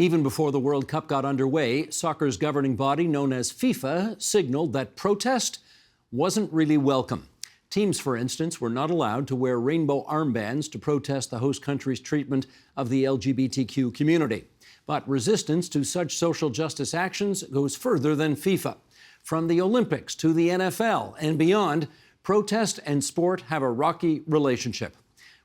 Even before the World Cup got underway, soccer's governing body, known as FIFA, signaled that protest wasn't really welcome. Teams, for instance, were not allowed to wear rainbow armbands to protest the host country's treatment of the LGBTQ community. But resistance to such social justice actions goes further than FIFA. From the Olympics to the NFL and beyond, protest and sport have a rocky relationship.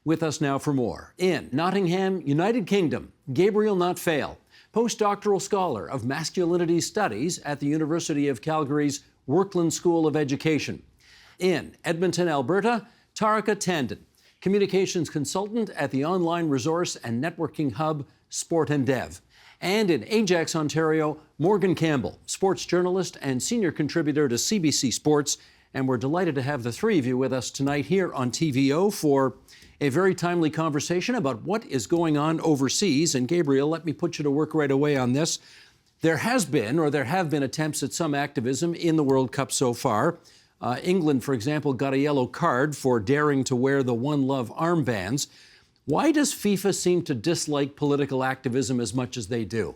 With us now for more, in Nottingham, United Kingdom, Gabriel Notfail, postdoctoral scholar of masculinity studies at the University of Calgary's Workland School of Education. In Edmonton, Alberta, Tarika Tandon, communications consultant at the online resource and networking hub Sport and Dev. And in Ajax, Ontario, Morgan Campbell, sports journalist and senior contributor to CBC Sports. And we're delighted to have the three of you with us tonight here on TVO for a very timely conversation about what is going on overseas. And Gabriel, let me put you to work right away on this. There have been attempts at some activism in the World Cup so far. England, for example, got a yellow card for daring to wear the One Love armbands. Why does FIFA seem to dislike political activism as much as they do?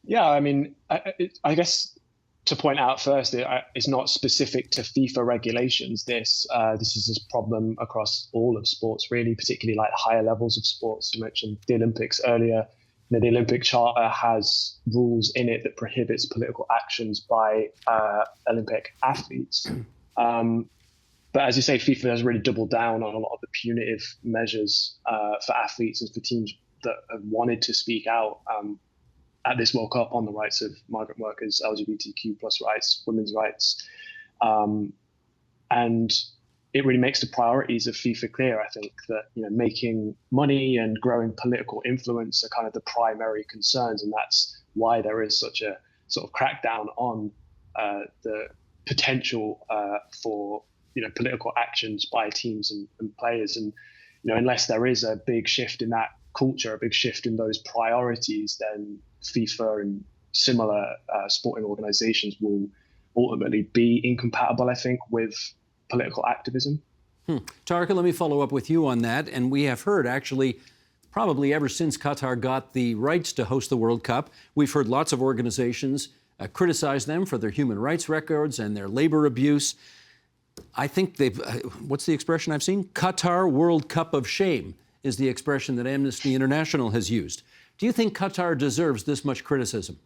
Yeah, I mean, I guess to point out first, it's not specific to FIFA regulations. This is a problem across all of sports, really, particularly like higher levels of sports. You mentioned the Olympics earlier. You know, the Olympic Charter has rules in it that prohibits political actions by Olympic athletes. But as you say, FIFA has really doubled down on a lot of the punitive measures for athletes and for teams that have wanted to speak out at this World Cup on the rights of migrant workers, LGBTQ plus rights, women's rights. And it really makes the priorities of FIFA clear, I think, that making money and growing political influence are kind of the primary concerns. And that's why there is such a sort of crackdown on the potential for political actions by teams and players. And unless there is a big shift in that culture, a big shift in those priorities, then FIFA and similar sporting organizations will ultimately be incompatible, I think, with political activism. Tarika, let me follow up with you on that. And we have heard, actually, probably ever since Qatar got the rights to host the World Cup, we've heard lots of organizations criticize them for their human rights records and their labor abuse. I think they've, what's the expression I've seen? Qatar World Cup of shame is the expression that Amnesty International has used. Do you think Qatar deserves this much criticism?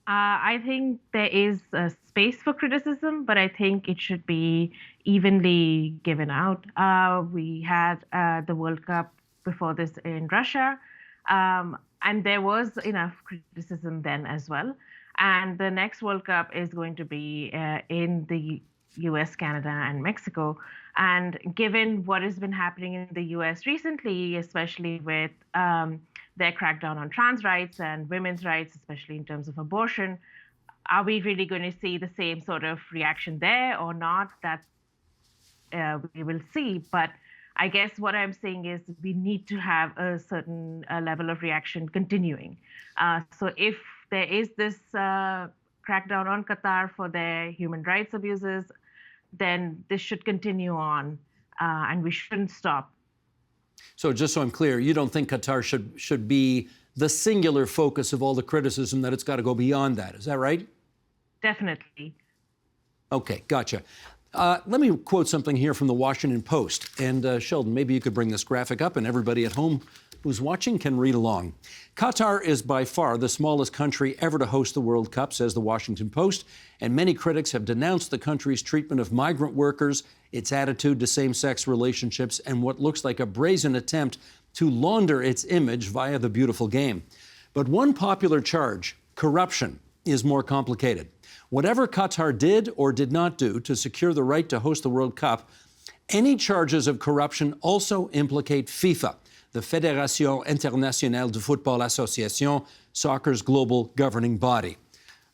I think there is a space for criticism, but I think it should be evenly given out. We had the World Cup before this in Russia, and there was enough criticism then as well. And the next World Cup is going to be in the US, Canada, and Mexico. And given what has been happening in the US recently, especially with their crackdown on trans rights and women's rights, especially in terms of abortion, are we really going to see the same sort of reaction there or not? That we will see. But I guess what I'm saying is we need to have a certain level of reaction continuing. So if there is this crackdown on Qatar for their human rights abuses, then this should continue on, and we shouldn't stop. So just so I'm clear, you don't think Qatar should be the singular focus of all the criticism, that it's got to go beyond that. Is that right? Definitely. Okay, gotcha. Let me quote something here from the Washington Post. And Sheldon, maybe you could bring this graphic up and everybody at home who's watching can read along. Qatar is by far the smallest country ever to host the World Cup, says the Washington Post, and many critics have denounced the country's treatment of migrant workers, its attitude to same-sex relationships, and what looks like a brazen attempt to launder its image via the beautiful game. But one popular charge, corruption, is more complicated. Whatever Qatar did or did not do to secure the right to host the World Cup, any charges of corruption also implicate FIFA, the Fédération Internationale de Football Association, soccer's global governing body.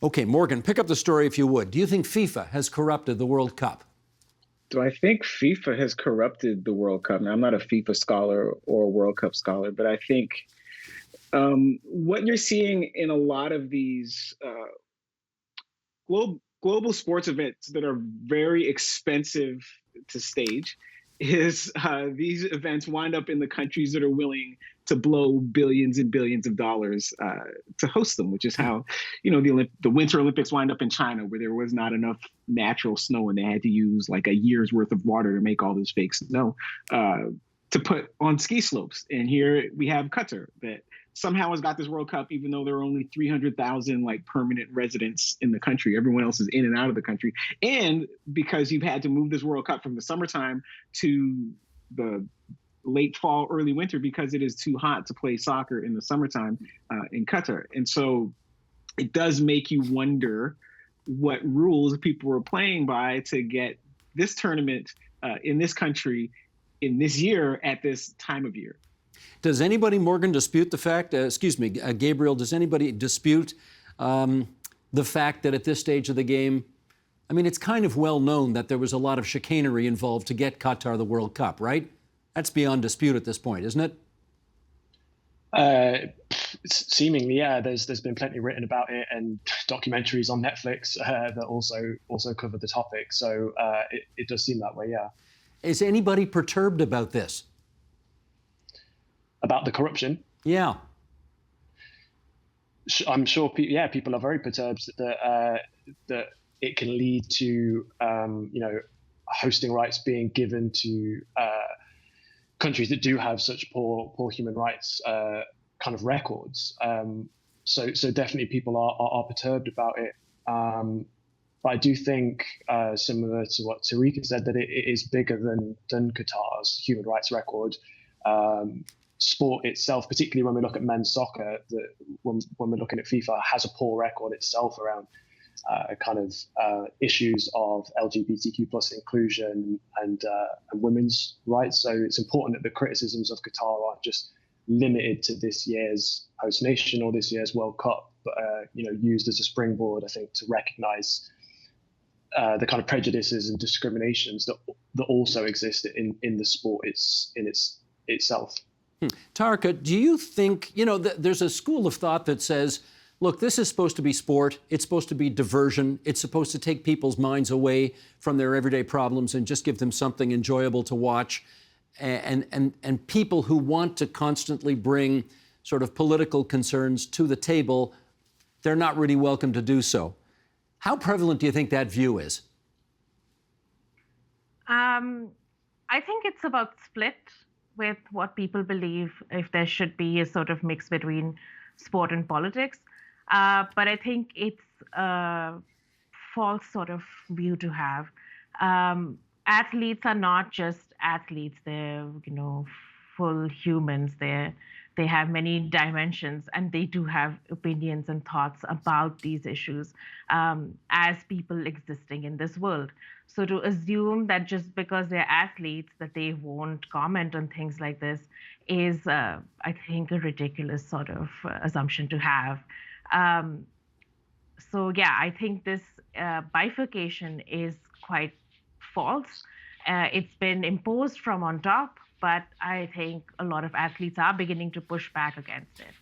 Okay, Morgan, pick up the story if you would. Do you think FIFA has corrupted the World Cup? Do I think FIFA has corrupted the World Cup? Now, I'm not a FIFA scholar or a World Cup scholar, but I think what you're seeing in a lot of these global sports events that are very expensive to stage is these events wind up in the countries that are willing to blow billions and billions of dollars to host them, which is how, the Winter Olympics wind up in China, where there was not enough natural snow and they had to use like a year's worth of water to make all this fake snow to put on ski slopes. And here we have Qatar that somehow has got this World Cup, even though there are only 300,000 like permanent residents in the country. Everyone else is in and out of the country. And because you've had to move this World Cup from the summertime to the late fall, early winter, because it is too hot to play soccer in the summertime in Qatar. And so it does make you wonder what rules people were playing by to get this tournament in this country in this year at this time of year. Does anybody, Morgan, dispute the fact, Gabriel, does anybody dispute the fact that at this stage of the game, I mean, it's kind of well known that there was a lot of chicanery involved to get Qatar the World Cup, right? That's beyond dispute at this point, isn't it? Seemingly, yeah. There's been plenty written about it, and documentaries on Netflix that also cover the topic. So it does seem that way, yeah. Is anybody perturbed about this? About the corruption? Yeah. I'm sure, people are very perturbed that it can lead to, hosting rights being given to countries that do have such poor human rights kind of records. So definitely people are perturbed about it. But I do think, similar to what Tariq said, that it is bigger than Qatar's human rights record. Sport itself, particularly when we look at men's soccer, when we're looking at FIFA, has a poor record itself around issues of LGBTQ plus inclusion and women's rights. So it's important that the criticisms of Qatar aren't just limited to this year's host nation or this year's World Cup, but used as a springboard, I think, to recognise the kind of prejudices and discriminations that also exist in the sport itself. Tarka, do you think, there's a school of thought that says, look, this is supposed to be sport. It's supposed to be diversion. It's supposed to take people's minds away from their everyday problems and just give them something enjoyable to watch. And people who want to constantly bring sort of political concerns to the table, they're not really welcome to do so. How prevalent do you think that view is? I think it's about split with what people believe, if there should be a sort of mix between sport and politics. But I think it's a false sort of view to have. Athletes are not just athletes; they're full humans. They have many dimensions, and they do have opinions and thoughts about these issues as people existing in this world. So to assume that just because they're athletes that they won't comment on things like this is, I think, a ridiculous sort of assumption to have. I think this bifurcation is quite false. It's been imposed from on top, but I think a lot of athletes are beginning to push back against it.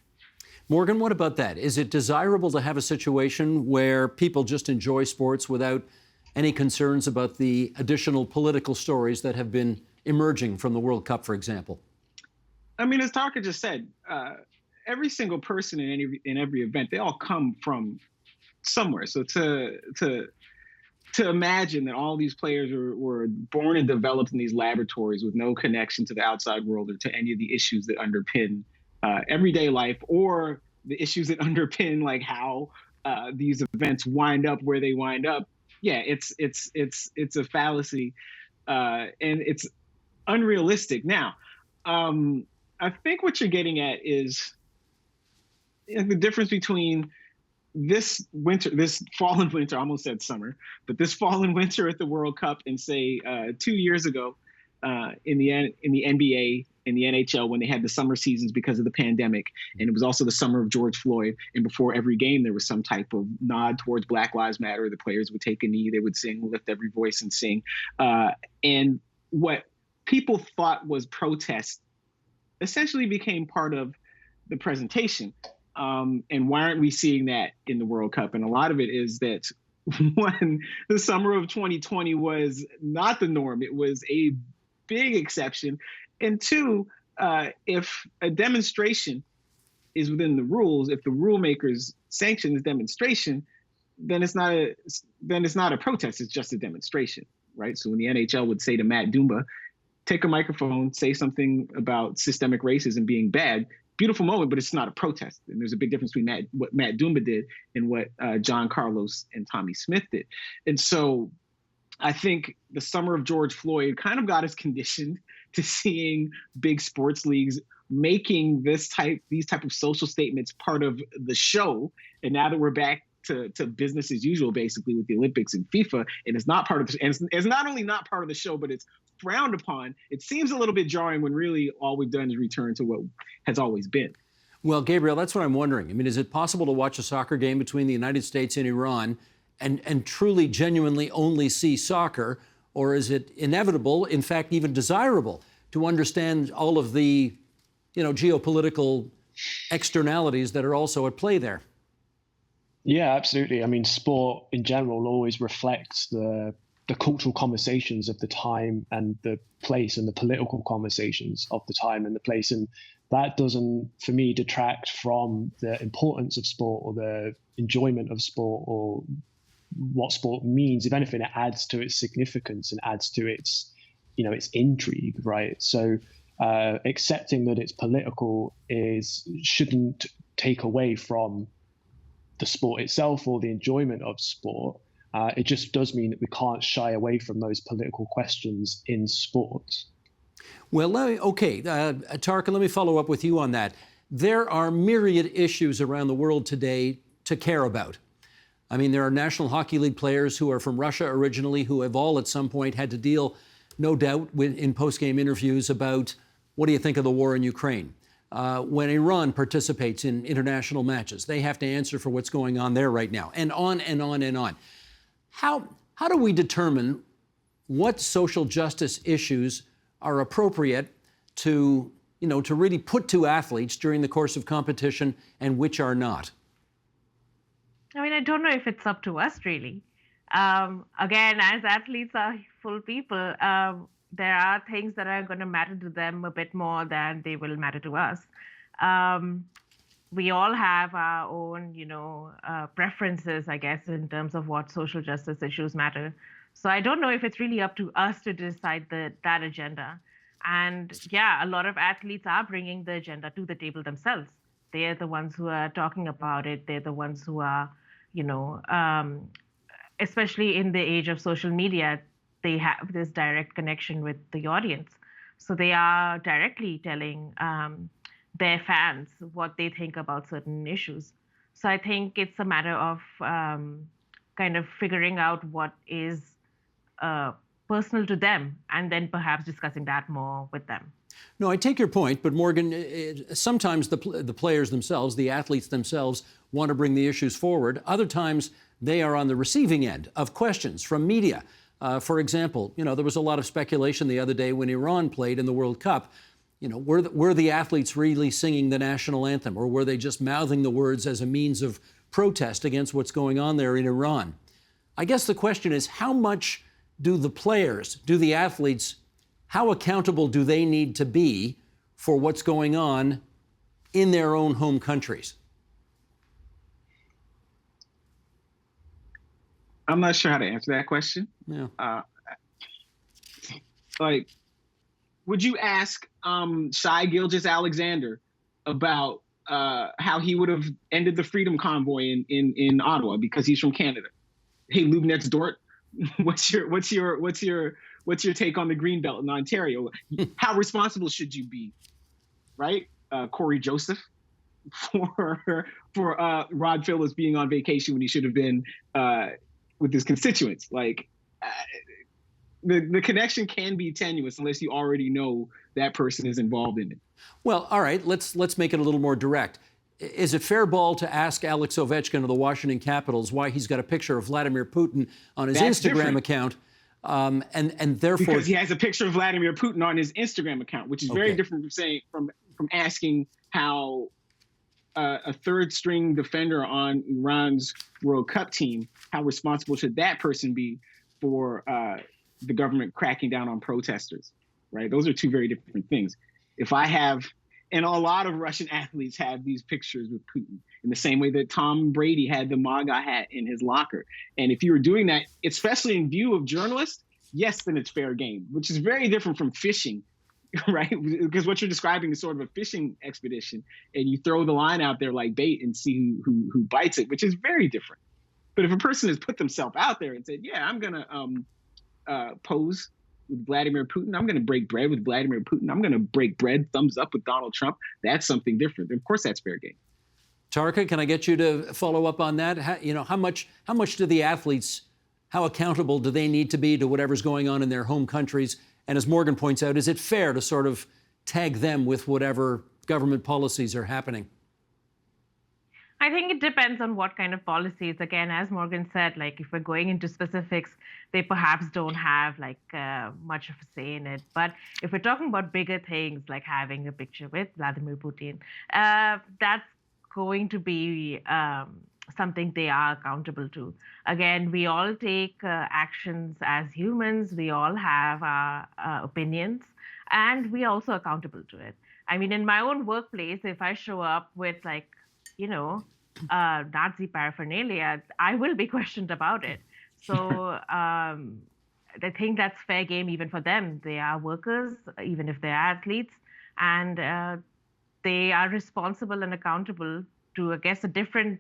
Morgan, what about that? Is it desirable to have a situation where people just enjoy sports without any concerns about the additional political stories that have been emerging from the World Cup, for example? I mean, as Tarka just said, every single person in every event, they all come from somewhere. So to imagine that all these players were born and developed in these laboratories with no connection to the outside world or to any of the issues that underpin everyday life, or the issues that underpin like how these events wind up where they wind up. Yeah, it's a fallacy, and it's unrealistic. Now, I think what you're getting at is the difference between this fall and winter, I almost said summer, but this fall and winter at the World Cup and say 2 years ago in the NBA and the NHL when they had the summer seasons because of the pandemic. And it was also the summer of George Floyd. And before every game, there was some type of nod towards Black Lives Matter. The players would take a knee, they would sing, lift every voice and sing. And what people thought was protest essentially became part of the presentation. And why aren't we seeing that in the World Cup? And a lot of it is that when the summer of 2020 was not the norm, it was a big exception. And two, if a demonstration is within the rules, if the rule makers sanction this demonstration, then it's not a protest. It's just a demonstration, right? So when the NHL would say to Matt Dumba, take a microphone, say something about systemic racism being bad, beautiful moment, but it's not a protest. And there's a big difference between what Matt Dumba did and what John Carlos and Tommy Smith did. And so I think the summer of George Floyd kind of got us conditioned to seeing big sports leagues making these type of social statements part of the show. And now that we're back to business as usual, basically, with the Olympics and FIFA, and it's not part of and it's not only not part of the show, but it's frowned upon. It seems a little bit jarring when really all we've done is return to what has always been. Well, Gabriel, that's what I'm wondering. I mean, is it possible to watch a soccer game between the United States and Iran and truly, genuinely only see soccer? Or is it inevitable, in fact, even desirable, to understand all of the, geopolitical externalities that are also at play there? Yeah, absolutely. I mean, sport in general always reflects the cultural conversations of the time and the place, and the political conversations of the time and the place. And that doesn't, for me, detract from the importance of sport or the enjoyment of sport or what sport means. If anything, it adds to its significance and adds to its, its intrigue, right? So accepting that it's political shouldn't take away from the sport itself or the enjoyment of sport. It just does mean that we can't shy away from those political questions in sports. Well, Tarka, let me follow up with you on that. There are myriad issues around the world today to care about. I mean, there are National Hockey League players who are from Russia originally who have all at some point had to deal, no doubt, in post-game interviews about, what do you think of the war in Ukraine? When Iran participates in international matches, they have to answer for what's going on there right now, and on and on and on. How do we determine what social justice issues are appropriate to really put to athletes during the course of competition and which are not? I mean, I don't know if it's up to us, really. Again, as athletes are full people, there are things that are going to matter to them a bit more than they will matter to us. We all have our own, preferences, I guess, in terms of what social justice issues matter. So I don't know if it's really up to us to decide that agenda. And yeah, a lot of athletes are bringing the agenda to the table themselves. They're the ones who are talking about it. They're the ones who are, especially in the age of social media, they have this direct connection with the audience. So they are directly telling their fans what they think about certain issues. So I think it's a matter of kind of figuring out what is personal to them and then perhaps discussing that more with them. No, I take your point, but Morgan, sometimes the players themselves, the athletes themselves, want to bring the issues forward. Other times they are on the receiving end of questions from media. For example, there was a lot of speculation the other day when Iran played in the World Cup. Were the athletes really singing the national anthem, or were they just mouthing the words as a means of protest against what's going on there in Iran? I guess the question is, how much do the players, do the athletes, how accountable do they need to be for what's going on in their own home countries? I'm not sure how to answer that question. Yeah. Would you ask Shai Gilgeous-Alexander about how he would have ended the Freedom Convoy in Ottawa because he's from Canada? Hey, Lube Next Dort, what's your take on the Greenbelt in Ontario? How responsible should you be, right? Corey Joseph for Rod Phillips being on vacation when he should have been with his constituents. The connection can be tenuous unless you already know that person is involved in it. Well, all right, let's make it a little more direct. Is it fair ball to ask Alex Ovechkin of the Washington Capitals why he's got a picture of Vladimir Putin on his Instagram account, and therefore because he has a picture of Vladimir Putin on his Instagram account, which is very different from saying from asking how a third-string defender on Iran's World Cup team, how responsible should that person be for the government cracking down on protesters? right? Those are two very different things. If I have, and a lot of Russian athletes have these pictures with Putin in the same way that Tom Brady had the MAGA hat in his locker. And if you were doing that, especially in view of journalists, yes, then it's fair game, which is very different from fishing, right? Because what you're describing is sort of a fishing expedition, and you throw the line out there like bait and see who bites it, which is very different. But if a person has put themselves out there and said, yeah, I'm going to pose with Vladimir Putin, I'm going to break bread with Vladimir Putin, I'm going to break bread, thumbs up with Donald Trump, that's something different. Of course, that's fair game. Tarka, can I get you to follow up on that? How much do the athletes, how accountable do they need to be to whatever's going on in their home countries? And as Morgan points out, is it fair to sort of tag them with whatever government policies are happening? I think it depends on what kind of policies. Again, as Morgan said, like if we're going into specifics, they perhaps don't have like much of a say in it. But if we're talking about bigger things like having a picture with Vladimir Putin, that's going to be something they are accountable to. Again, we all take actions as humans. We all have our opinions, and we are also accountable to it. I mean, in my own workplace, if I show up with like, Nazi paraphernalia, I will be questioned about it. So I think that's fair game even for them. They are workers, even if they're athletes, and they are responsible and accountable to, I guess, a bunch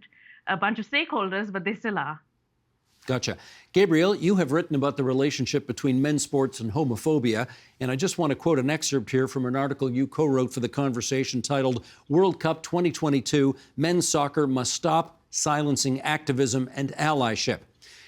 of stakeholders, but they still are. Gotcha. Gabriel, you have written about the relationship between men's sports and homophobia, and I just want to quote an excerpt here from an article you co-wrote for The Conversation titled World Cup 2022, Men's Soccer Must Stop Silencing Activism and Allyship.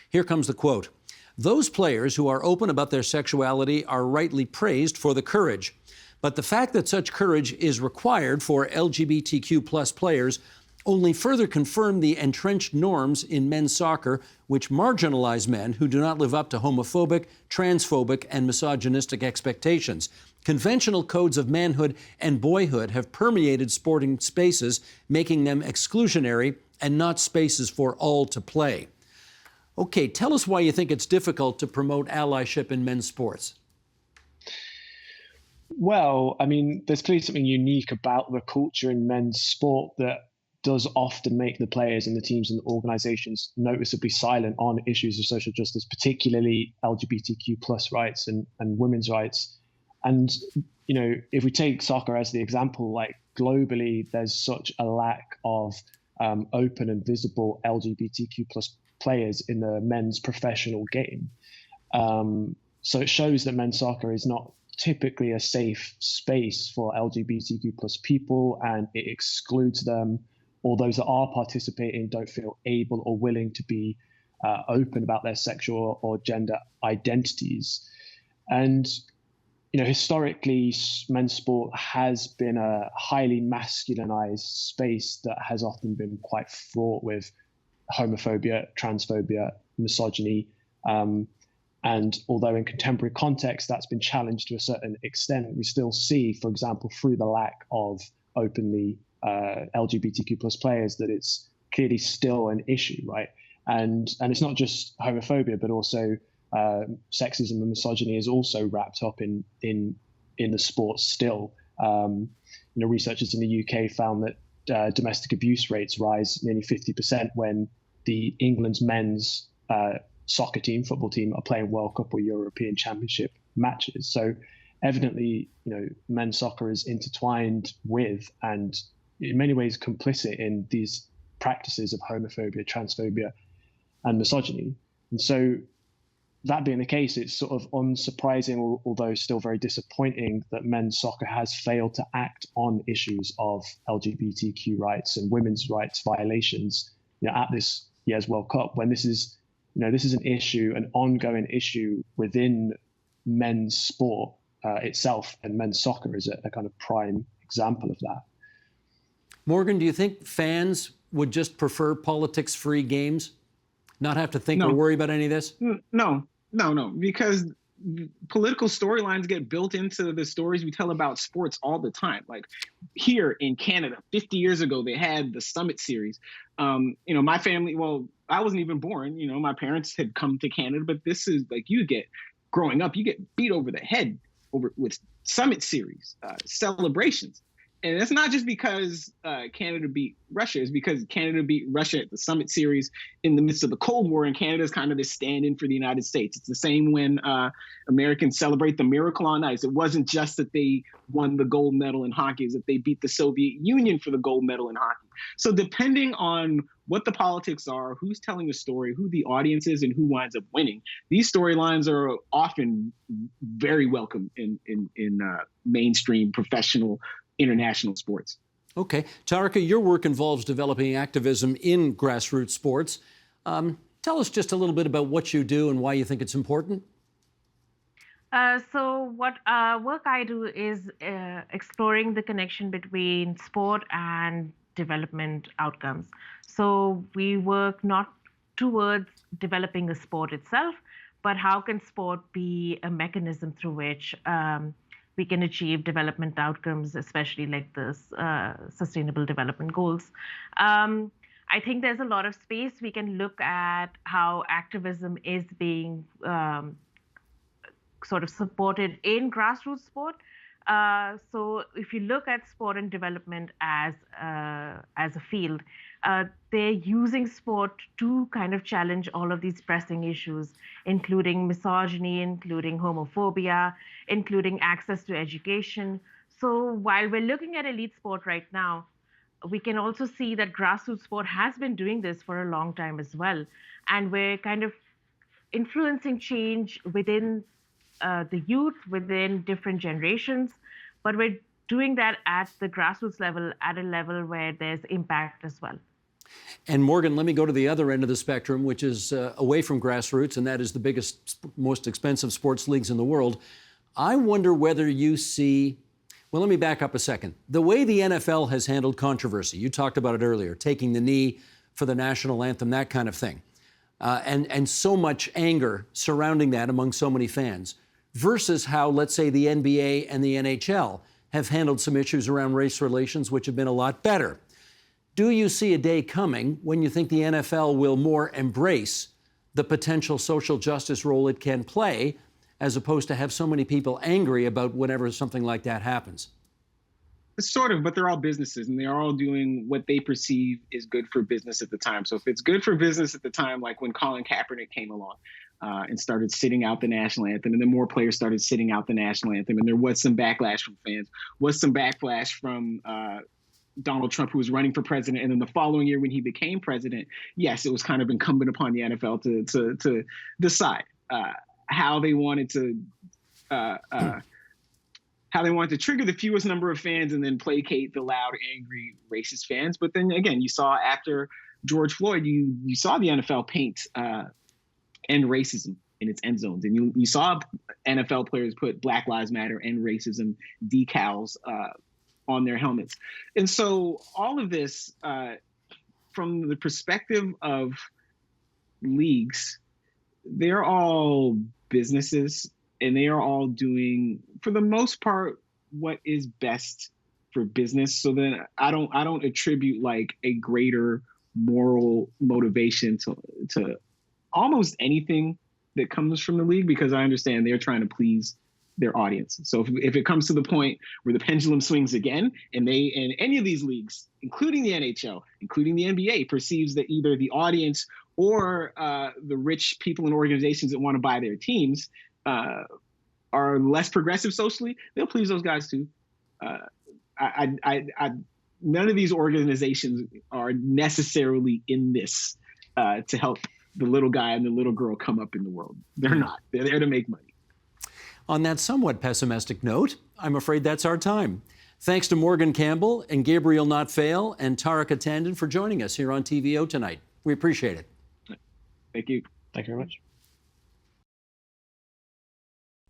Here comes the quote. Those players who are open about their sexuality are rightly praised for the courage. But the fact that such courage is required for LGBTQ plus players only further confirm the entrenched norms in men's soccer which marginalize men who do not live up to homophobic, transphobic, and misogynistic expectations. Conventional codes of manhood and boyhood have permeated sporting spaces, making them exclusionary and not spaces for all to play. Okay, tell us why you think it's difficult to promote allyship in men's sports. Well, I mean, there's clearly something unique about the culture in men's sport that does often make the players and the teams and the organizations noticeably silent on issues of social justice, particularly LGBTQ plus rights and women's rights. And, if we take soccer as the example, like globally, there's such a lack of open and visible LGBTQ plus players in the men's professional game. So it shows that men's soccer is not typically a safe space for LGBTQ plus people, and it excludes them, or those that are participating don't feel able or willing to be open about their sexual or gender identities. And, historically, men's sport has been a highly masculinized space that has often been quite fraught with homophobia, transphobia, misogyny. And although in contemporary context that's been challenged to a certain extent, we still see, for example, through the lack of openly LGBTQ plus players, that it's clearly still an issue, right? And it's not just homophobia, but also sexism and misogyny is also wrapped up in the sport still. Researchers in the UK found that domestic abuse rates rise nearly 50% when the England's men's soccer team, football team, are playing World Cup or European Championship matches. So evidently, men's soccer is intertwined with and in many ways complicit in these practices of homophobia, transphobia, and misogyny. And so that being the case, it's sort of unsurprising, although still very disappointing, that men's soccer has failed to act on issues of LGBTQ rights and women's rights violations at this year's World Cup, when this is an issue, an ongoing issue within men's sport itself, and men's soccer is a kind of prime example of that. Morgan, do you think fans would just prefer politics-free games? Not have to think or worry about any of this? No, because political storylines get built into the stories we tell about sports all the time. Like here in Canada, 50 years ago, they had the Summit Series. My family, I wasn't even born, my parents had come to Canada, but this is like growing up, you get beat over the head over with Summit Series celebrations. And it's not just because Canada beat Russia. It's because Canada beat Russia at the Summit Series in the midst of the Cold War, and Canada's kind of this stand-in for the United States. It's the same when Americans celebrate the Miracle on Ice. It wasn't just that they won the gold medal in hockey, it's that they beat the Soviet Union for the gold medal in hockey. So depending on what the politics are, who's telling the story, who the audience is, and who winds up winning, these storylines are often very welcome in mainstream professional international sports. Okay. Tarika, your work involves developing activism in grassroots sports. Tell us just a little bit about what you do and why you think it's important. So what work I do is exploring the connection between sport and development outcomes. So we work not towards developing a sport itself, but how can sport be a mechanism through which we can achieve development outcomes, especially like the sustainable development goals. I think there's a lot of space we can look at how activism is being sort of supported in grassroots sport. So if you look at sport and development as a field, they're using sport to kind of challenge all of these pressing issues, including misogyny, including homophobia, including access to education. So while we're looking at elite sport right now, we can also see that grassroots sport has been doing this for a long time as well. And we're kind of influencing change within the youth, within different generations, but we're doing that at the grassroots level, at a level where there's impact as well. And Morgan, let me go to the other end of the spectrum, which is away from grassroots, and that is the biggest, most expensive sports leagues in the world. I wonder whether you see, well, let me back up a second. The way the NFL has handled controversy, you talked about it earlier, taking the knee for the national anthem, that kind of thing, and so much anger surrounding that among so many fans, versus how, let's say, the NBA and the NHL have handled some issues around race relations, which have been a lot better. Do you see a day coming when you think the NFL will more embrace the potential social justice role it can play, as opposed to have so many people angry about whenever something like that happens? Sort of, but they're all businesses, and they're all doing what they perceive is good for business at the time. So if it's good for business at the time, like when Colin Kaepernick came along and started sitting out the national anthem, and then more players started sitting out the national anthem, and there was some backlash from fans, was some backlash from Donald Trump, who was running for president. And then the following year when he became president, yes, it was kind of incumbent upon the NFL to decide how they wanted to trigger the fewest number of fans and then placate the loud, angry, racist fans. But then again, you saw after George Floyd, you saw the NFL paint end racism in its end zones. And you saw NFL players put Black Lives Matter, end racism decals on their helmets. And so all of this, from the perspective of leagues, they're all businesses, and they are all doing, for the most part, what is best for business. So then I don't attribute like a greater moral motivation to almost anything that comes from the league, because I understand they're trying to please their audience. So if it comes to the point where the pendulum swings again, and any of these leagues, including the NHL, including the NBA, perceives that either the audience or the rich people and organizations that want to buy their teams are less progressive socially, they'll please those guys too. None of these organizations are necessarily in this to help the little guy and the little girl come up in the world. They're not. They're there to make money. On that somewhat pessimistic note, I'm afraid that's our time. Thanks to Morgan Campbell and Gabriel Notfail and Tarika Tandon for joining us here on TVO tonight. We appreciate it. Thank you. Thank you very much.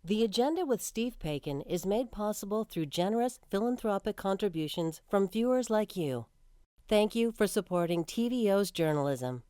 The Agenda with Steve Paikin is made possible through generous philanthropic contributions from viewers like you. Thank you for supporting TVO's journalism.